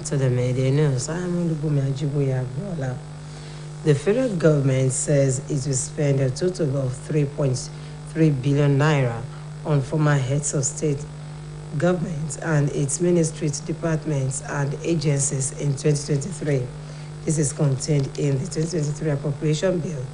to the media news. I'm Olubumi Ajiboye. The federal government says it will spend a total of 3.3 billion naira on former heads of state governments and its ministries, departments, and agencies in 2023. This is contained in the 2023 appropriation bill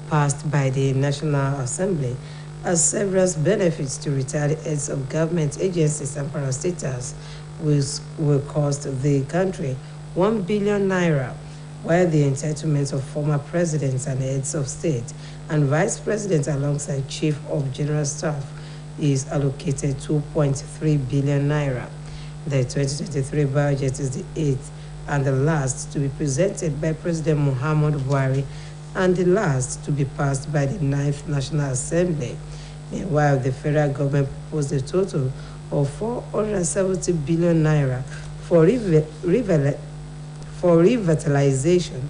passed by the National Assembly as several benefits to retired heads of government agencies and parastatals, which will cost the country 1 billion naira, while the entitlements of former presidents and heads of state and vice presidents alongside chief of general staff is allocated 2.3 billion naira. The 2023 budget is the eighth and the last to be presented by President Muhammadu Buhari and the last to be passed by the 9th National Assembly. Meanwhile, the federal government proposed a total of 470 billion naira for revitalization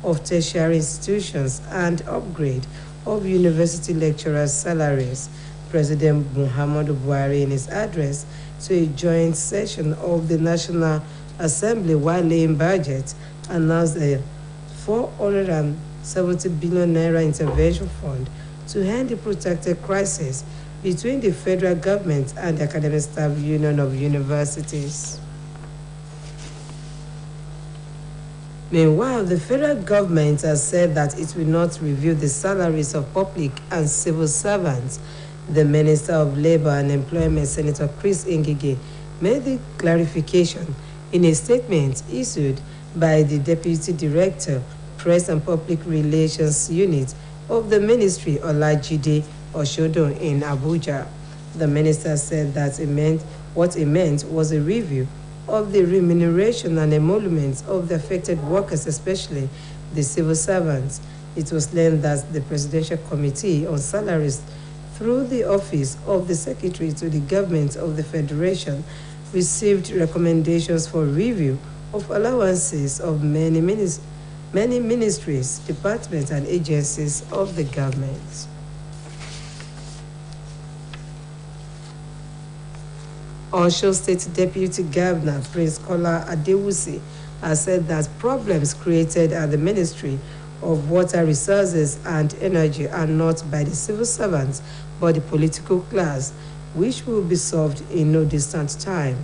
of tertiary institutions and upgrade of university lecturers' salaries. President Muhammadu Buhari, in his address to a joint session of the National Assembly while laying budget, announced a 470 billion naira intervention fund to end the protracted crisis between the federal government and the Academic Staff Union of Universities. Meanwhile, the federal government has said that it will not review the salaries of public and civil servants. The Minister of Labor and Employment, Senator Chris Ngige, made the clarification in a statement issued by the Deputy Director, Press and Public Relations Unit of the Ministry, Olajide Oshodo, in Abuja. The minister said that what it meant was a review of the remuneration and emoluments of the affected workers, especially the civil servants. It was learned that the Presidential Committee on Salaries, through the Office of the Secretary to the Government of the Federation, received recommendations for review of allowances of many ministries, departments, and agencies of the government. Osho State Deputy Governor Prince Kola Adewusi has said that problems created at the Ministry of Water Resources and Energy are not by the civil servants but the political class, which will be solved in no distant time.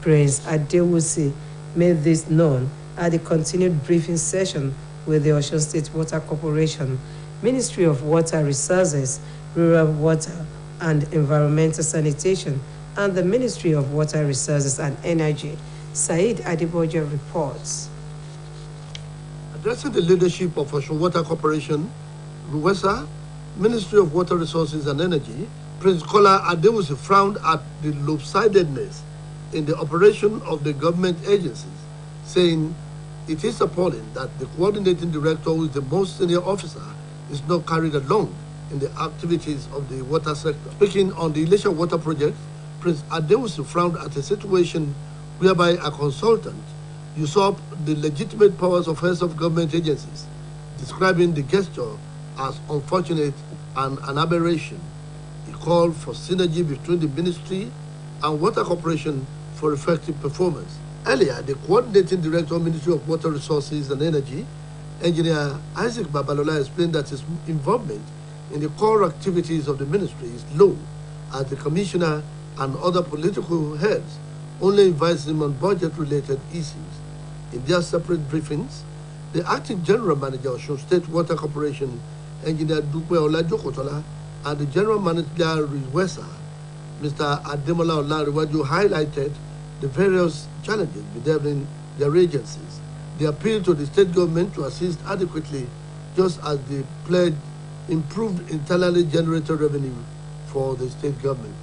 Prince Adewusi made this known at the continued briefing session with the Osho State Water Corporation, Ministry of Water Resources, Rural Water and Environmental Sanitation, and the Ministry of Water Resources and Energy. Said Adiboja reports. Addressing the leadership of Osho Water Corporation, RUWESA, Ministry of Water Resources and Energy, Prince Kola Adewusi frowned at the lopsidedness in the operation of the government agencies, saying it is appalling that the coordinating director, who is the most senior officer, is not carried along in the activities of the water sector. Speaking on the Ilesha Water Project, Prince Adewusi frowned at a situation whereby a consultant usurped the legitimate powers of heads of government agencies, describing the gesture as unfortunate and an aberration. He called for synergy between the ministry and Water Corporation for effective performance. Earlier, the coordinating director of Ministry of Water Resources and Energy, Engineer Isaac Babalola, explained that his involvement in the core activities of the ministry is low, as the commissioner and other political heads only advise him on budget-related issues. In their separate briefings, the acting general manager of Osho State Water Corporation, Engineer Dupe Olajokotola, and the general manager of RUWESA, Mr. Ademola Olariwaju, highlighted the various challenges bedeviling their agencies. They appealed to the state government to assist adequately, just as they pledged improved internally generated revenue for the state government.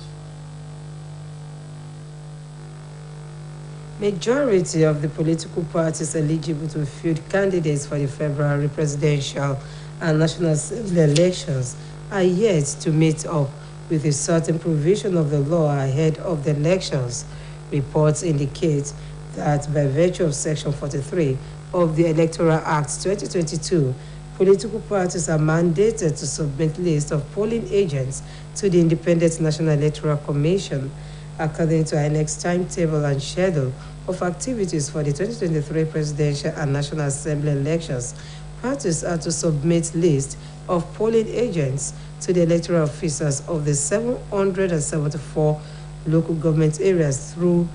Majority of the political parties eligible to field candidates for the February presidential and National Assembly elections are yet to meet up with a certain provision of the law ahead of the elections. Reports indicate that by virtue of Section 43 of the Electoral Act 2022, political parties are mandated to submit lists of polling agents to the Independent National Electoral Commission. According to INEC's timetable and schedule of activities for the 2023 presidential and national assembly elections. Parties are to submit lists of polling agents to the electoral officers of the 774 local government areas through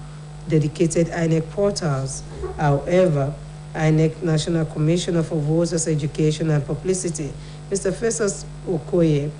dedicated INEC portals. However, INEC National Commissioner for Voters Education and Publicity, Mr. Festus Okoye,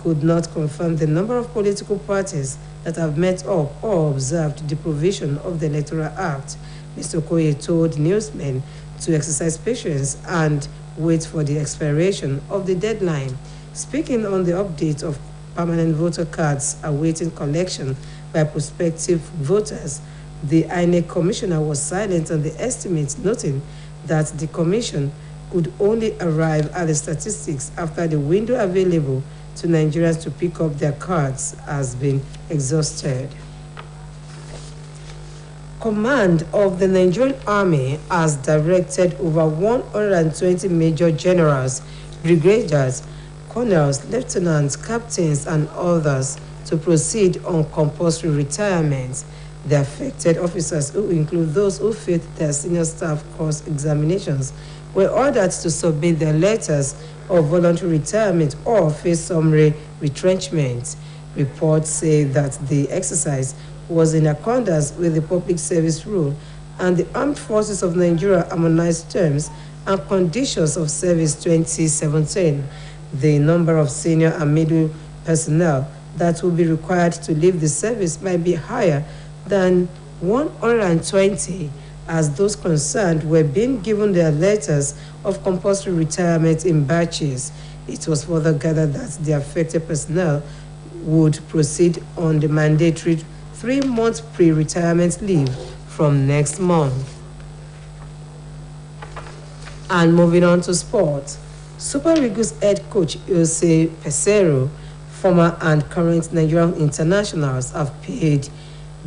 could not confirm the number of political parties that have met up or observed the provision of the Electoral Act. Mr. Okoye told newsmen to exercise patience and wait for the expiration of the deadline. Speaking on the update of permanent voter cards awaiting collection by prospective voters, the INEC commissioner was silent on the estimates, noting that the commission could only arrive at the statistics after the window available to Nigerians to pick up their cards has been exhausted. Command of the Nigerian Army has directed over 120 major generals, brigadiers, colonels, lieutenants, captains, and others to proceed on compulsory retirement. The affected officers, who include those who failed their senior staff course examinations, were ordered to submit their letters of voluntary retirement or face summary retrenchment. Reports say that the exercise was in accordance with the Public Service Rule and the Armed Forces of Nigeria Harmonized Terms and Conditions of Service 2017. The number of senior and middle personnel that will be required to leave the service might be higher than 120, as those concerned were being given their letters of compulsory retirement in batches. It was further gathered that the affected personnel would proceed on the mandatory 3-month pre-retirement leave from next month. And moving on to sports, Super Eagles head coach Jose Peseiro, former and current Nigerian internationals, have paid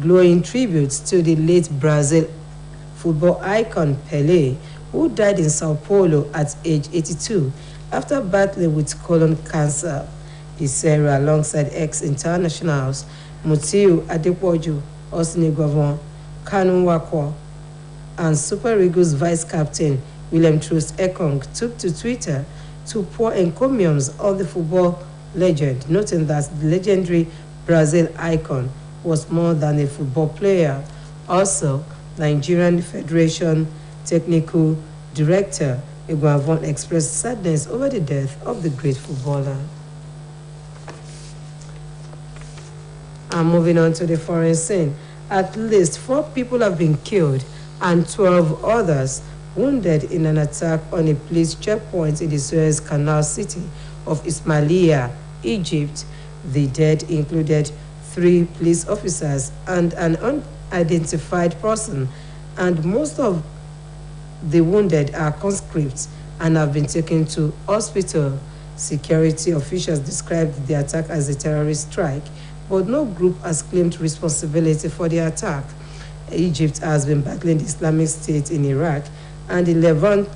glowing tributes to the late Brazil football icon Pelé, who died in Sao Paulo at age 82 after battling with colon cancer. Peseiro, alongside ex-internationals Mutiu Adepoju, Osini Govon, Kanu Wakwa, and Super Eagles vice-captain William Troost Ekong, took to Twitter to pour encomiums on the football legend, noting that the legendary Brazil icon was more than a football player. Also, Nigerian Federation Technical Director Igwavon expressed sadness over the death of the great footballer. And moving on to the foreign scene, at least 4 people have been killed and 12 others wounded in an attack on a police checkpoint in the Suez Canal city of Ismailia, Egypt. The dead included 3 police officers and an unidentified person, and most of the wounded are conscripts and have been taken to hospital. Security officials described the attack as a terrorist strike, but no group has claimed responsibility for the attack. Egypt has been battling the Islamic State in Iraq and the Levant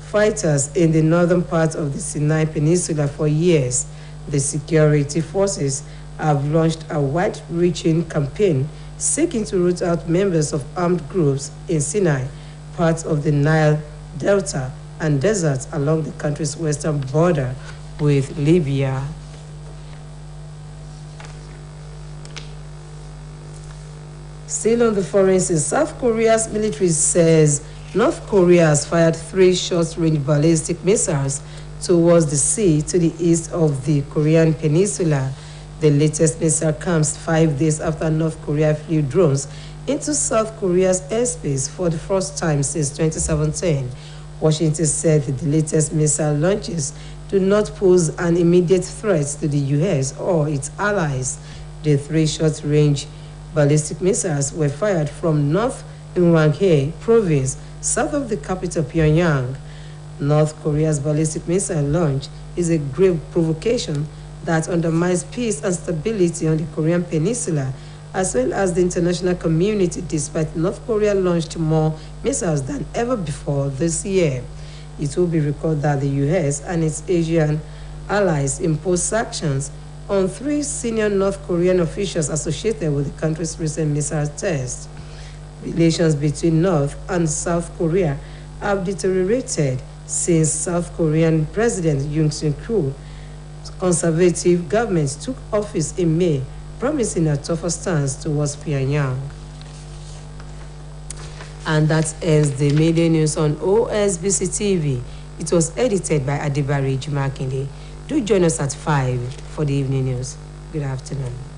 fighters in the northern part of the Sinai Peninsula for years. The security forces have launched a wide-reaching campaign seeking to root out members of armed groups in Sinai, parts of the Nile Delta, and deserts along the country's western border with Libya. Still on the foreign scene, South Korea's military says North Korea has fired 3 short-range ballistic missiles towards the sea to the east of the Korean peninsula. The latest missile comes 5 days after North Korea flew drones into South Korea's airspace for the first time since 2017. Washington said that the latest missile launches do not pose an immediate threat to the U.S. or its allies. The 3 short-range ballistic missiles were fired from North Gyeonggi province, south of the capital Pyongyang. North Korea's ballistic missile launch is a grave provocation that undermines peace and stability on the Korean peninsula, as well as the international community, despite North Korea launched more missiles than ever before this year. It will be recalled that the U.S. and its Asian allies imposed sanctions on 3 senior North Korean officials associated with the country's recent missile test. Relations between North and South Korea have deteriorated since South Korean President Yoon Suk-yeol's conservative government took office in May, promising a tougher stance towards Pyongyang. And that ends the media news on OSBC TV. It was edited by Adibari Jumakinde. Do join us at 5 for the evening news. Good afternoon.